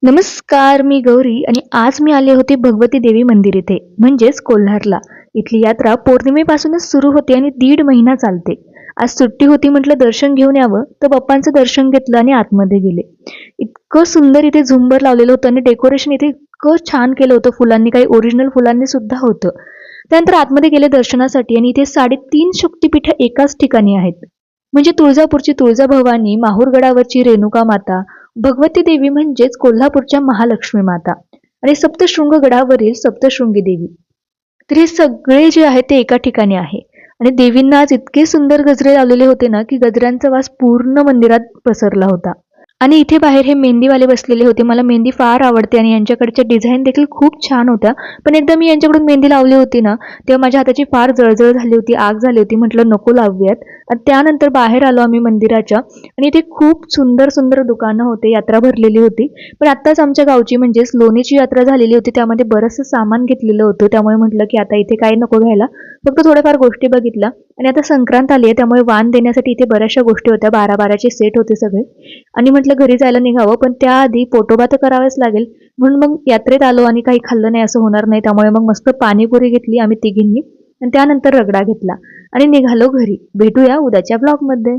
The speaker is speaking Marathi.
नमस्कार, मी गौरी आणि आज मी आले होते भगवती देवी मंदिर इथे म्हणजेच कोल्हारला. इथली यात्रा पौर्णिमेपासूनच सुरू होते आणि 1.5 महिना चालते. आज सुट्टी होती म्हटलं दर्शन घेऊन यावं, तर बाप्पांचं दर्शन घेतलं आणि आतमध्ये गेले. इतकं सुंदर इथे झुंबर लावलेलं होतं आणि डेकोरेशन इथे इतकं छान केलं होतं फुलांनी, काही ओरिजिनल फुलांनी सुद्धा होतं. त्यानंतर आतमध्ये गेले दर्शनासाठी आणि इथे 3.5 शक्तिपीठं एकाच ठिकाणी आहेत. म्हणजे तुळजापूरची तुळजाभवानी, माहूरगडावरची रेणुका माता, भगवती देवी म्हणजेच कोल्हापूरच्या महालक्ष्मी माता आणि सप्तशृंग गडावरील सप्तशृंगी देवी. तर हे सगळे जे आहे ते एका ठिकाणी आहे. आणि देवींना आज इतके सुंदर गजरे लावलेले होते ना, की गजऱ्यांचा वास पूर्ण मंदिरात पसरला होता. आणि इथे बाहेर हे मेहंदीवाले बसलेले होते. मला मेहंदी फार आवडते आणि यांच्याकडच्या डिझाईन देखील खूप छान होत्या. पण एकदा मी यांच्याकडून मेहंदी लावली होती ना, तेव्हा माझ्या हाताची फार जळजळ झाली होती, आग झाली होती. म्हटलं नको लावूयात. आणि त्यानंतर बाहेर आलो आम्ही मंदिराच्या आणि इथे खूप सुंदर सुंदर दुकानं होते, यात्रा भरलेली होती. पण आत्ताच आमच्या गावची म्हणजेच लोणीची यात्रा झालेली होती, त्यामध्ये बरंचसं सामान घेतलेलं होतं. त्यामुळे म्हटलं की आता इथे काही नको घ्यायला, फक्त थोड्याफार गोष्टी बघितल्या. आणि आता संक्रांत आली आहे, त्यामुळे वाण देण्यासाठी इथे बऱ्याचशा गोष्टी होत्या. 12-12चे सेट होते सगळे. आणि म्हटलं घरी जायला निघावं, पण त्याआधी पोटोबा तर करावाच लागेल. म्हणून मग यात्रेत आलो आणि काही खाल्लं नाही असं होणार नाही. त्यामुळे मग मस्त पाणीपुरी घेतली आम्ही तिघींनी आणि त्यानंतर रगडा घेतला आणि निघालो घरी. भेटूया उद्याच्या ब्लॉगमध्ये.